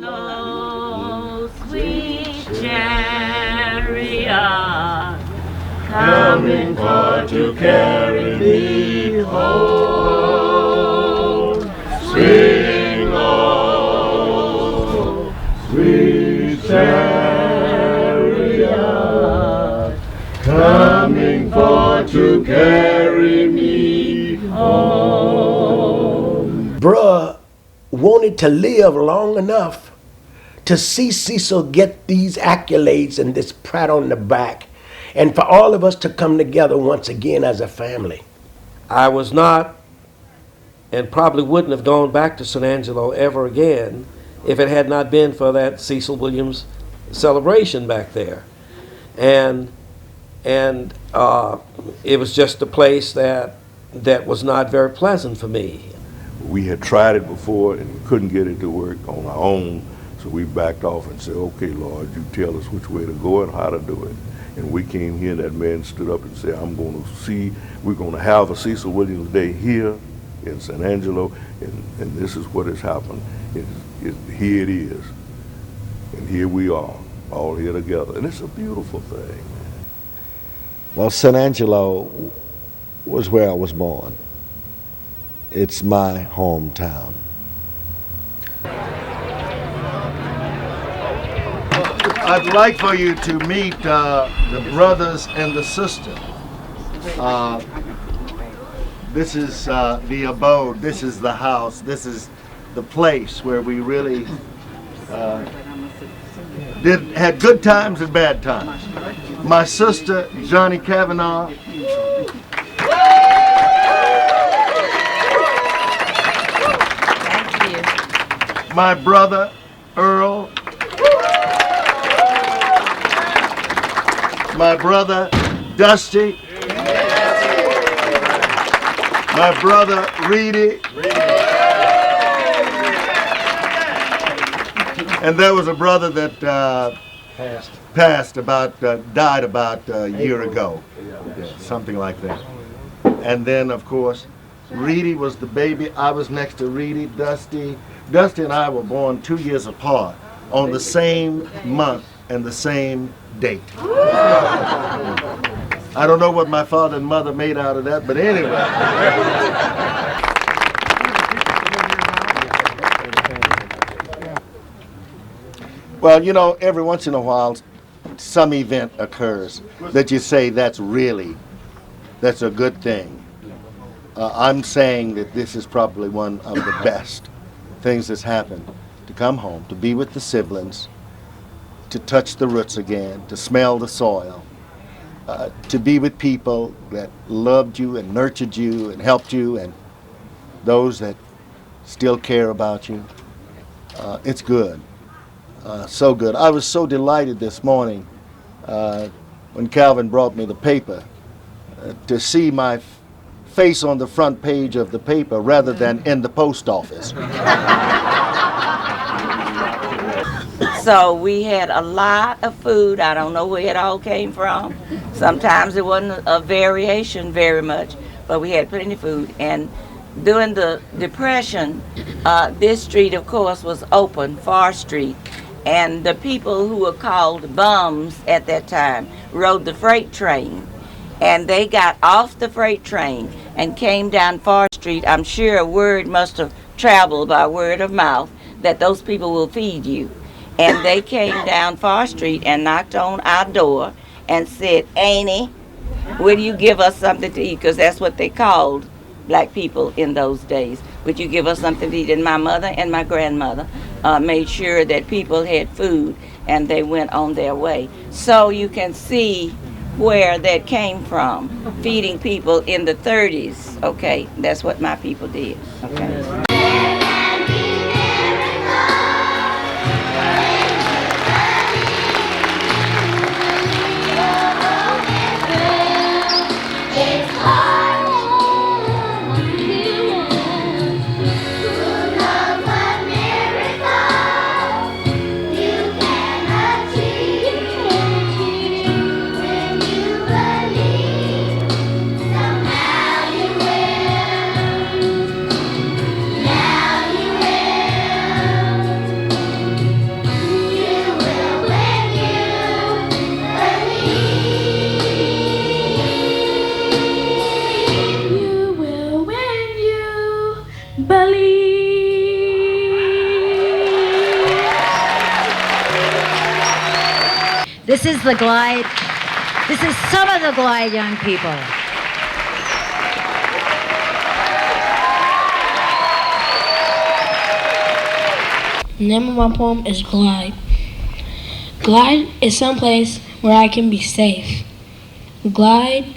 Oh, sweet chariot, coming for to carry me home. Sing, oh, sweet chariot, coming for to carry me home. Bruh wanted to live long enough to see Cecil get these accolades and this pat on the back, and for all of us to come together once again as a family. I was not, and probably wouldn't have gone back to San Angelo ever again if it had not been for that Cecil Williams celebration back there. And it was just a place that was not very pleasant for me. We had tried it before and couldn't get it to work on our own, so we backed off and said, okay, Lord, you tell us which way to go and how to do it. And we came here and that man stood up and said, we're going to have a Cecil Williams Day here in San Angelo, and this is what has happened. Here it is. And here we are, all here together. And it's a beautiful thing. Well, San Angelo was where I was born. It's my hometown. I'd like for you to meet the brothers and the sister. This is the abode, this is the house, this is the place where we really had good times and bad times. My sister, Johnny Kavanaugh. My brother, Earl. My brother, Dusty. My brother, Reedy. And there was a brother that died about a year ago. Yeah, something like that. And then, of course, Reedy was the baby. I was next to Reedy, Dusty. Dusty and I were born 2 years apart on the same month and the same date. I don't know what my father and mother made out of that, but anyway. Well, you know, every once in a while, some event occurs that you say that's a good thing. I'm saying that this is probably one of the best things that's happened, to come home, to be with the siblings, to touch the roots again, to smell the soil, to be with people that loved you and nurtured you and helped you, and those that still care about you. It's good, so good. I was so delighted this morning when Calvin brought me the paper to see my face on the front page of the paper rather than in the post office. So we had a lot of food. I don't know where it all came from. Sometimes it wasn't a variation very much, but we had plenty of food. And during the Depression, this street, of course, was open, Far Street. And the people who were called bums at that time rode the freight train. And they got off the freight train and came down Far Street. I'm sure a word must have traveled by word of mouth that those people will feed you. And they came down Far Street and knocked on our door and said, Annie, will you give us something to eat? Because that's what they called black people in those days. Would you give us something to eat? And my mother and my grandmother made sure that people had food, and they went on their way. So you can see where that came from, feeding people in the 30s. Okay, that's what my people did. Okay. This is the Glide. This is some of the Glide young people. The name of my poem is Glide. Glide is someplace where I can be safe. Glide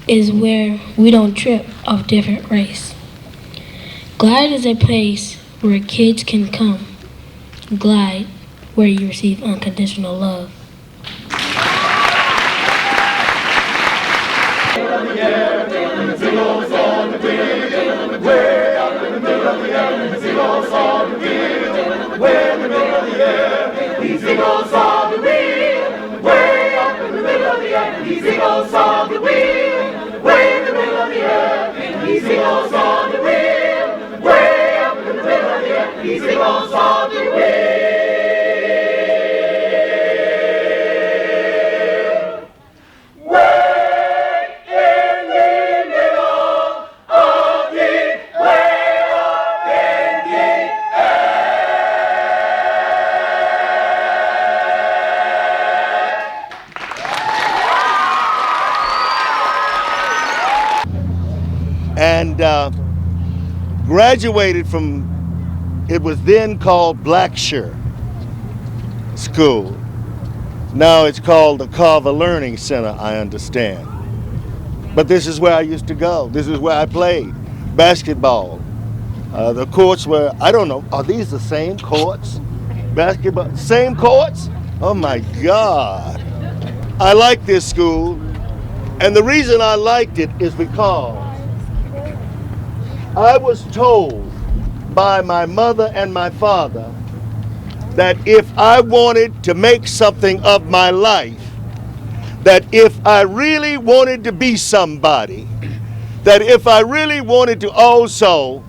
is where we don't trip off different race. Glide is a place where kids can come. Glide, where you receive unconditional love. And graduated from, it was then called Blackshear School. Now it's called the Carver Learning Center, I understand. But this is where I used to go. This is where I played basketball. The courts were, I don't know, are these the same courts? Basketball, same courts? Oh my God. I like this school, and the reason I liked it is because I was told by my mother and my father that if I wanted to make something of my life, that if I really wanted to be somebody, that if I really wanted to also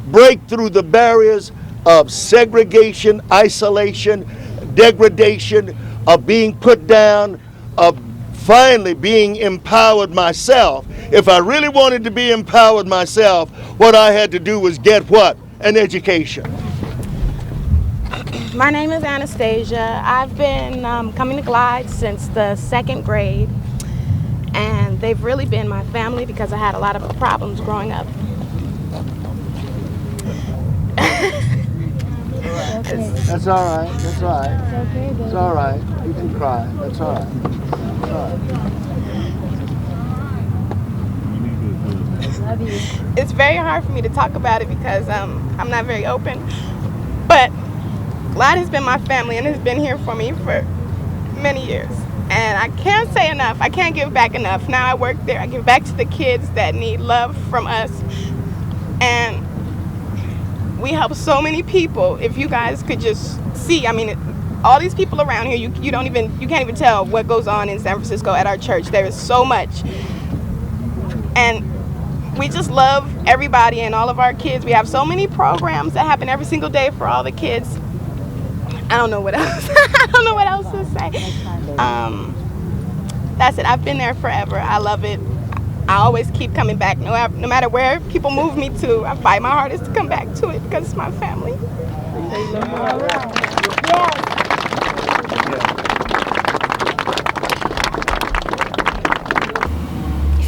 break through the barriers of segregation, isolation, degradation, of being put down, of finally being empowered myself, if I really wanted to be empowered myself, what I had to do was get what? An education. My name is Anastasia. I've been coming to Glide since the 2nd grade, and they've really been my family because I had a lot of problems growing up. That's all right. That's all right. It's okay, baby. It's all right. You can cry. That's all right. That's all right. Love you. It's very hard for me to talk about it because I'm not very open. But Glide has been my family and has been here for me for many years. And I can't say enough. I can't give back enough. Now I work there. I give back to the kids that need love from us. And we help so many people. If you guys could just see, I mean, all these people around here, you can't even tell what goes on in San Francisco at our church. There is so much. And we just love everybody and all of our kids. We have so many programs that happen every single day for all the kids. I don't know what else. I don't know what else to say. That's it. I've been there forever. I love it. I always keep coming back. No matter where people move me to, I fight my hardest to come back to it because it's my family.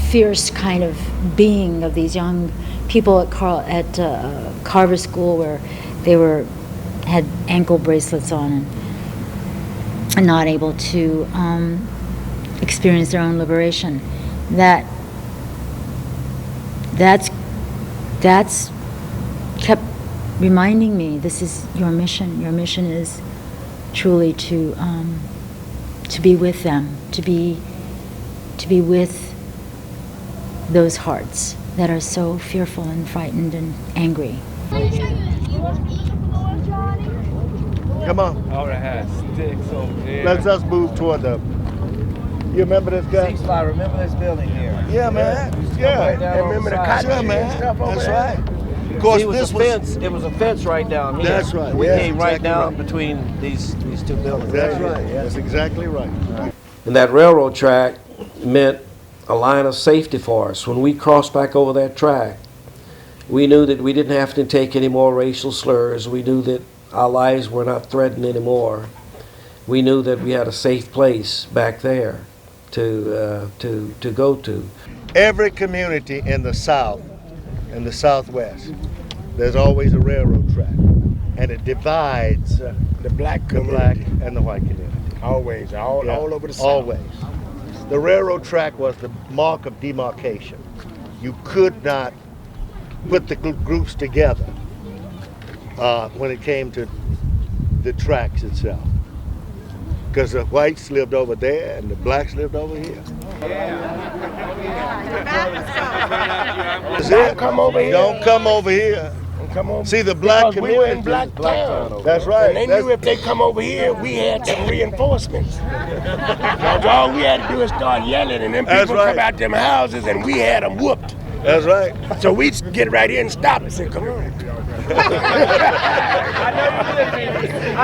Fierce kind of being of these young people at Carver School, where they had ankle bracelets on and not able to experience their own liberation. That's kept reminding me, this is your mission. Your mission is truly to be with them, to be with those hearts that are so fearful and frightened and angry. Come on. Oh, that has sticks over there. Let's us move toward the. You remember this guy? I remember this building here. Yeah, man. Right Yeah. down Remember the on cotton side. Sure, man. stuff over That's there? right. Of course, it was this a fence. It was a fence right down here. That's right. We Yes, came right exactly down right. between these two buildings. That's right. That's exactly right. And that railroad track meant a line of safety for us. When we crossed back over that track, we knew that we didn't have to take any more racial slurs. We knew that our lives were not threatened anymore. we knew that we had a safe place back there to go to. Every community in the South, in the Southwest, there's always a railroad track, and it divides The black the community. black and the white community. Always, all Yeah, over the South. Always. The railroad track was the mark of demarcation. You could not put the groups together when it came to the tracks itself. Because the whites lived over there and the blacks lived over here. That's it. Come over here. Don't come over here. Come on. See, the black Because we were in community. black town. That's right. And they knew if they come over here, we had some reinforcements. Because all we had to do is start yelling, and then That's people right. come out them houses, and we had them whooped. That's right. So we'd get right in and stop and say, come on. I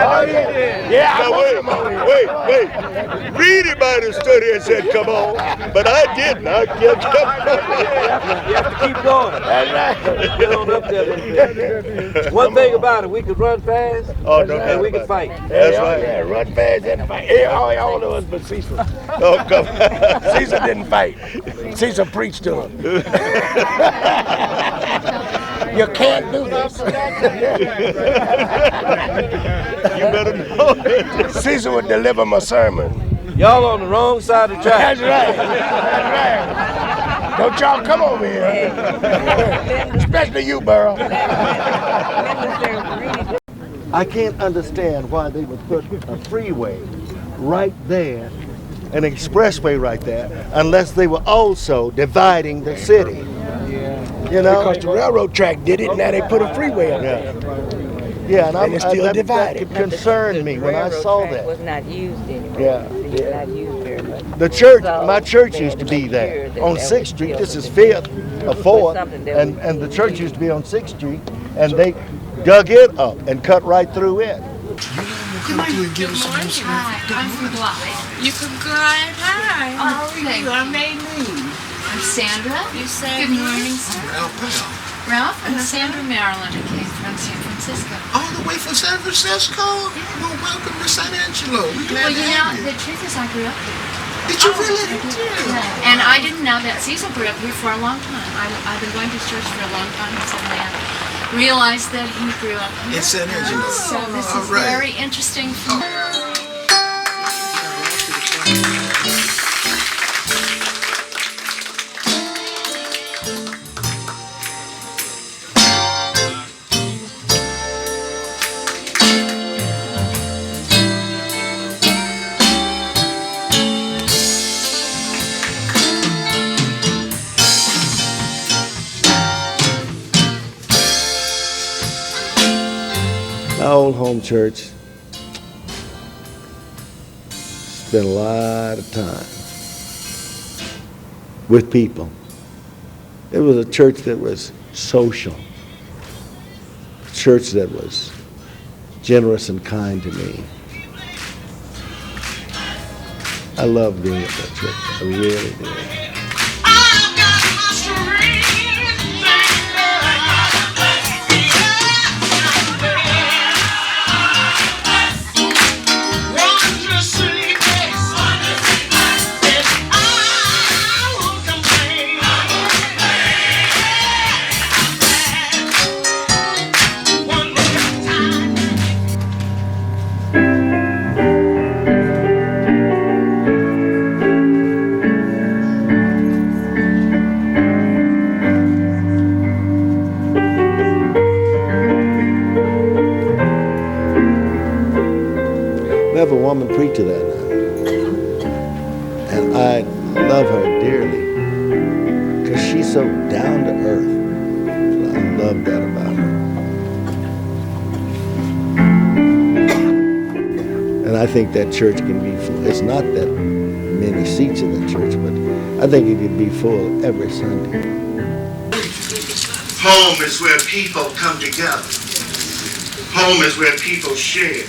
know you did. Yeah, I Now, want them over here. wait. Reedy might have stood here and said, come on, but I didn't. I kept You have to keep going. That's right. Get on up there a little bit. One thing about it, we could run fast Oh, no doubt and we about could fight. That's Yeah, right. Yeah, run fast and fight. Yeah, all of us but Cecil. Oh, come Cecil didn't fight. Cecil preached to him. You can't do this. You better know it. Cecil would deliver my sermon. Y'all on the wrong side of the track. That's right. That's right. Don't y'all come over here. Especially you, Burrow. I can't understand why they would put a freeway right there, an expressway right there, unless they were also dividing the city. You know? Because the railroad track did it, now they put a freeway up there. Yeah, and And it's still that divided. concerned me when I saw Railroad track was that. not used anymore. Yeah, It's not used very much. The church, So, my church they used to had be make there sure that on that 6th was Street. still This is continued. 5th or 4th, something that and the church used to be on 6th Street, and they dug it up and cut right through it. Hi, I'm from Glide. You can glide high. Oh, thank You you. are made me. I'm Sandra. You said Good morning, sir. Ralph, I'm Sandra Maryland. I came from San Francisco. All the way from San Francisco? Well, welcome to San Angelo. We're glad Well, to you know, have you. the truth is I grew up here. Did you really? I did. Yeah. And I didn't know that Cecil grew up here for a long time. I've been going to church for a long time, and suddenly I realized that he grew up here. In San Angelo. So this All is right. very interesting for me. My old home church spent a lot of time with people. It was a church that was social, a church that was generous and kind to me. I loved being at that church. I really did. We have a woman preacher there now. And I love her dearly because she's so down to earth. I love that about her. And I think that church can be full. It's not that many seats in the church, but I think it can be full every Sunday. Home is where people come together. Home is where people share.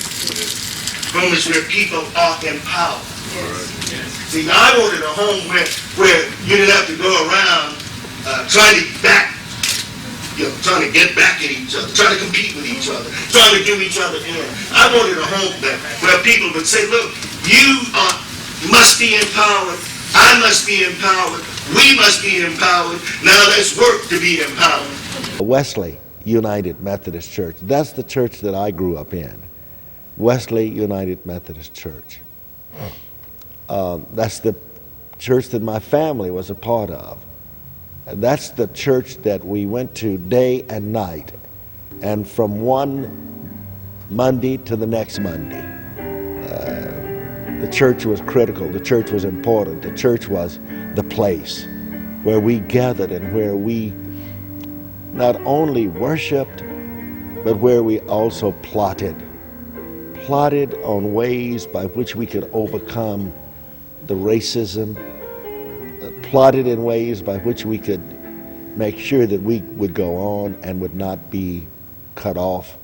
Home is where people are empowered. See, I wanted a home where you didn't have to go around trying to back trying to get back at each other, trying to compete with each other, trying to do each other in. I wanted a home where people would say, look, you must be empowered, I must be empowered, we must be empowered, now let's work to be empowered. Wesley United Methodist Church, that's the church that I grew up in. Wesley United Methodist Church. That's the church that my family was a part of. That's the church that we went to day and night, and from one Monday to the next Monday. The church was critical, the church was important, the church was the place where we gathered and where we not only worshiped, but where we also plotted on ways by which we could overcome the racism, plotted in ways by which we could make sure that we would go on and would not be cut off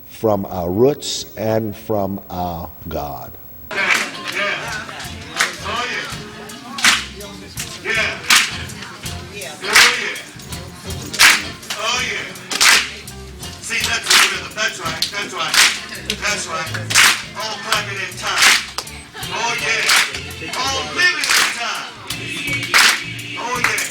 from our roots and from our God. That's right. All cracking in time. Oh yeah. All living in time. Oh yes.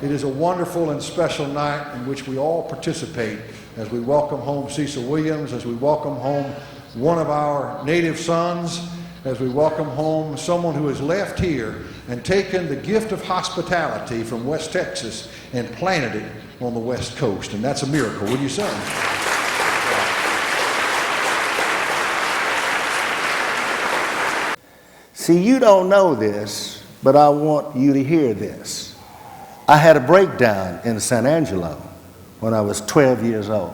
It is a wonderful and special night in which we all participate as we welcome home Cecil Williams, as we welcome home one of our native sons, as we welcome home someone who has left here and taken the gift of hospitality from West Texas and planted it on the West Coast. And that's a miracle, would you say? See, you don't know this, but I want you to hear this. I had a breakdown in San Angelo when I was 12 years old.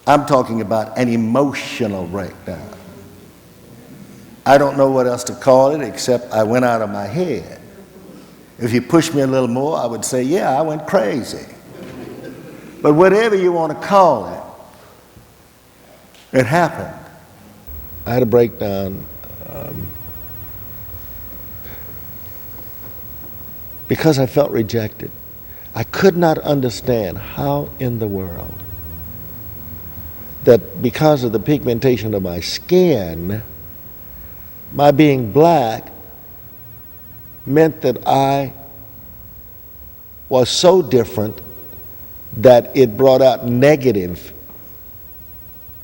I'm talking about an emotional breakdown. I don't know what else to call it except I went out of my head. If you push me a little more, I would say, yeah, I went crazy. But whatever you want to call it, it happened. I had a breakdown because I felt rejected. I could not understand how in the world that because of the pigmentation of my skin, my being black meant that I was so different that it brought out negative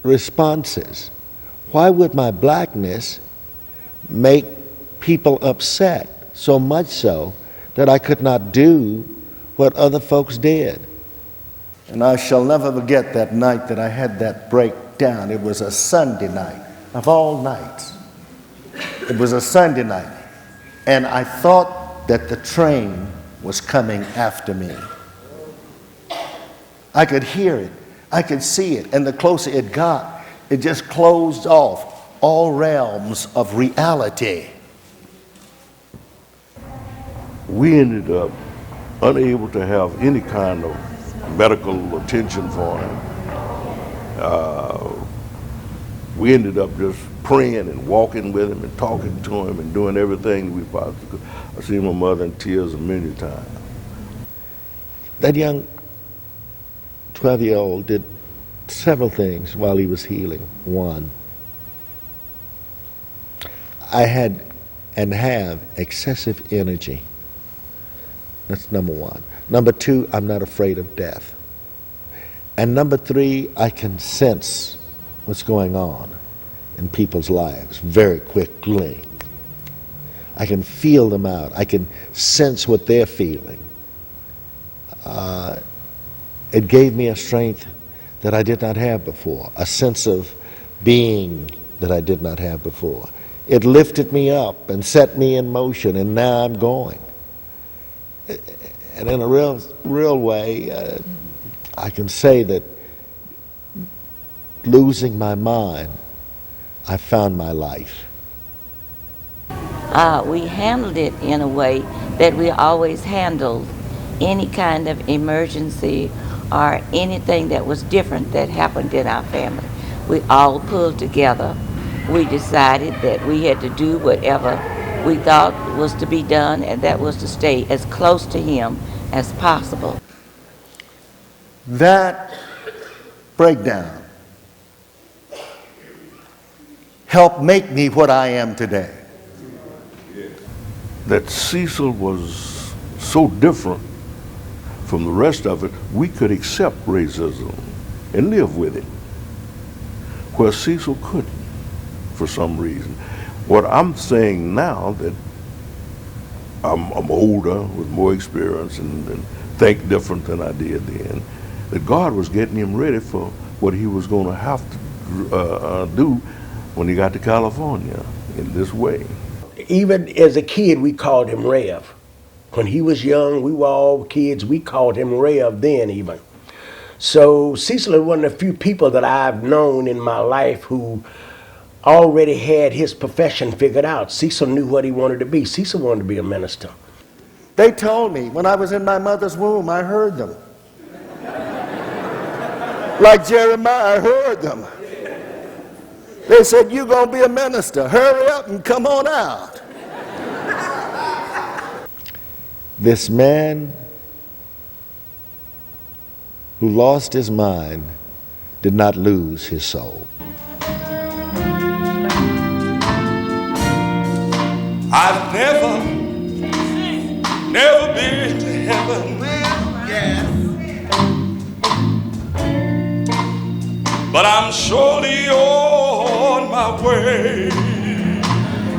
responses. Why would my blackness make people upset so much so that I could not do what other folks did? And I shall never forget that night that I had that breakdown. It was a Sunday night, of all nights. It was a Sunday night. And I thought that the train was coming after me. I could hear it. I could see it. And the closer it got, it just closed off all realms of reality. we ended up unable to have any kind of medical attention for him. We ended up just praying and walking with him and talking to him and doing everything we possibly could. I've seen my mother in tears many times. That young 12-year-old did several things while he was healing. One, I had and have excessive energy. That's number one. Number two, I'm not afraid of death. And number three, I can sense what's going on in people's lives very quickly. I can feel them out. I can sense what they're feeling. It gave me a strength that I did not have before, a sense of being that I did not have before. It lifted me up and set me in motion, and now I'm going. And in a real way, I can say that losing my mind, I found my life. We handled it in a way that we always handled any kind of emergency or anything that was different that happened in our family. We all pulled together. We decided that we had to do whatever we thought was to be done, and that was to stay as close to him as possible. That breakdown helped make me what I am today. That Cecil was so different from the rest of it, we could accept racism and live with it, where Cecil couldn't for some reason. What I'm saying now that I'm older with more experience and think different than I did then, that God was getting him ready for what he was going to have to do when he got to California in this way. Even as a kid, we called him Rev. When he was young, we were all kids, we called him Rev then even. So Cecil is one of the few people that I've known in my life who already had his profession figured out. Cecil knew what he wanted to be. Cecil wanted to be a minister. They told me when I was in my mother's womb, I heard them. Like Jeremiah, I heard them. They said, "You're going to be a minister. Hurry up and come on out." This man who lost his mind did not lose his soul. I've never been to heaven. But I'm surely on my way.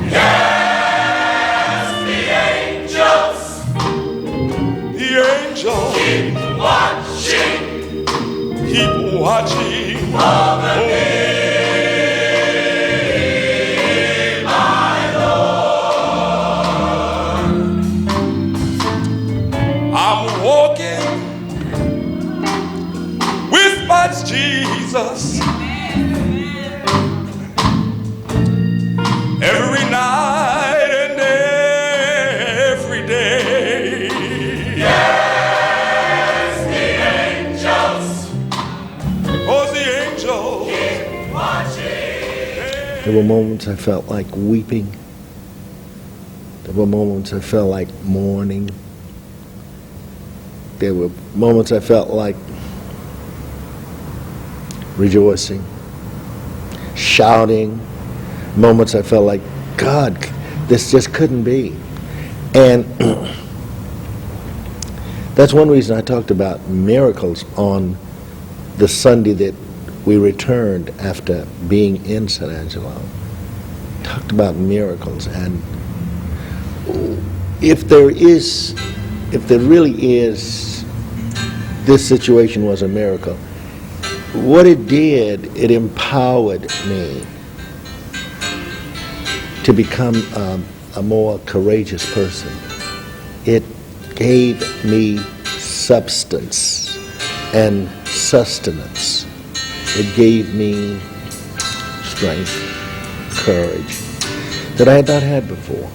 Yes, the angels keep watching over me, my Lord. I'm walking with my Jesus every night and every day. Yes, the angels, oh, the angels keep watching. There were moments I felt like weeping. There were moments I felt like mourning. There were moments I felt like rejoicing, shouting. Moments I felt like, God, this just couldn't be. And that's one reason I talked about miracles on the Sunday that we returned after being in San Angelo. Talked about miracles, and if there really is, this situation was a miracle. What it did, it empowered me to become a more courageous person. It gave me substance and sustenance. It gave me strength, courage that I had not had before.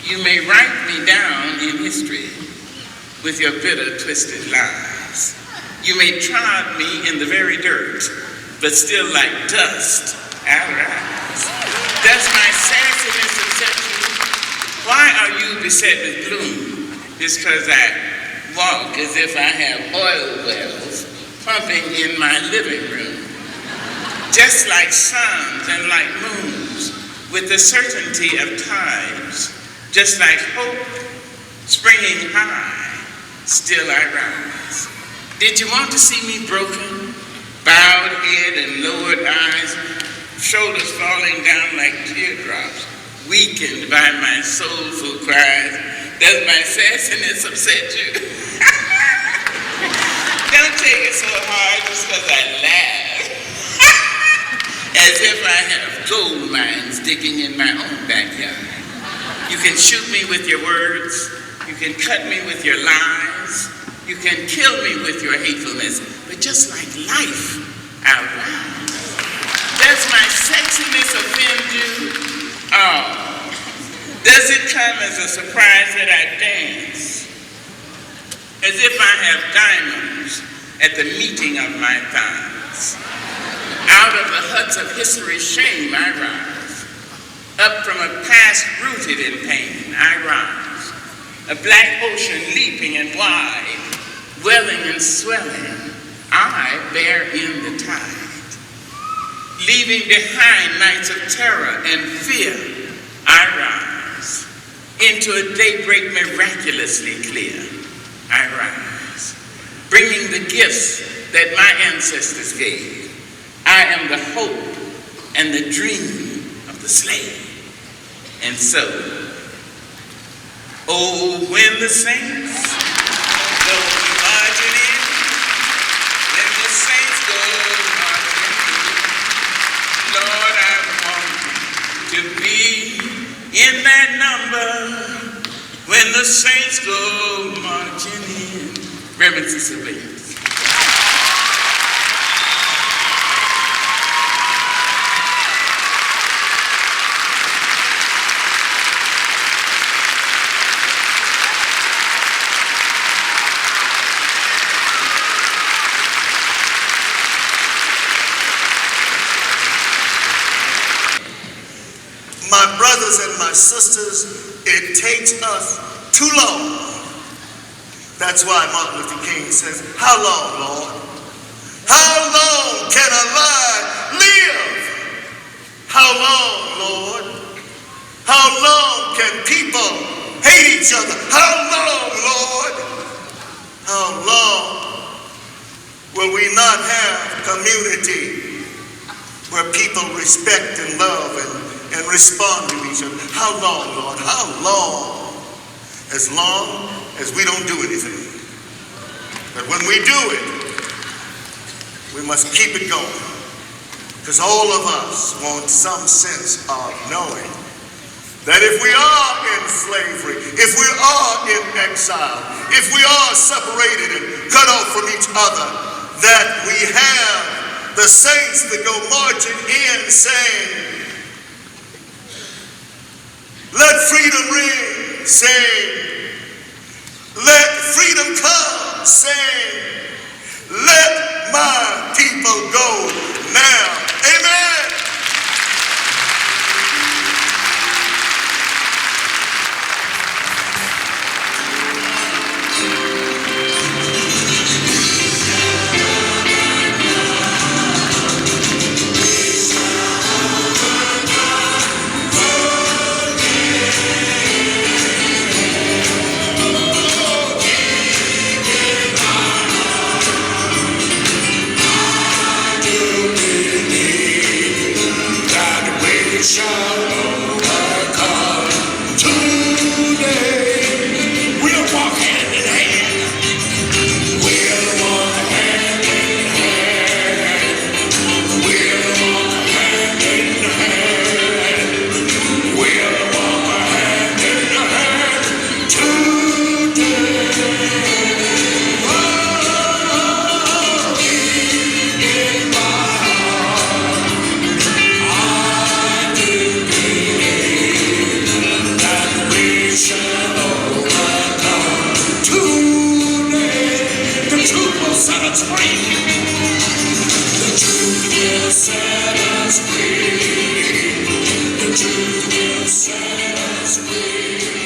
You may write me down in history with your bitter, twisted lies. You may trod me in the very dirt, but still like dust I'll rise. Does my sassiness upset you? Why are you beset with gloom? It's 'cause I walk as if I have oil wells pumping in my living room. Just like suns and like moons, with the certainty of times, just like hope springing high, still I rise. Did you want to see me broken, bowed head and lowered eyes, shoulders falling down like teardrops, weakened by my soulful cries? Does my sassiness upset you? Don't take it so hard just 'cause I laugh. As if I have gold mines digging in my own backyard. You can shoot me with your words. You can cut me with your lies. You can kill me with your hatefulness. But just like life, I'll rise. Does my sexiness offend you? Oh. Does it come as a surprise that I dance? As if I have diamonds at the meeting of my thighs. Out of the huts of history's shame I rise. Up from a past rooted in pain I rise. A black ocean leaping and wide, welling and swelling, I bear in the tide. Leaving behind nights of terror and fear, I rise. Into a daybreak miraculously clear, I rise. Bringing the gifts that my ancestors gave. I am the hope and the dream of the slave. And so, oh, when the saints go marching in, when the saints go marching in, Lord, I want to be in that number when the saints go marching in. Reverend Cecil Williams. My brothers and my sisters, it takes us too long. That's why Martin Luther King says, how long, Lord? How long can a lie live? How long, Lord? How long can people hate each other? How long, Lord? How long will we not have community where people respect and love and respond to each other? How long, Lord? How long? As long as we don't do anything. But when we do it, we must keep it going. Because all of us want some sense of knowing that if we are in slavery, if we are in exile, if we are separated and cut off from each other, that we have the saints that go marching in saying, let freedom ring, saying, let freedom come, saying, let my people go now. Amen. us free. The truth will set us free. The truth will set us free.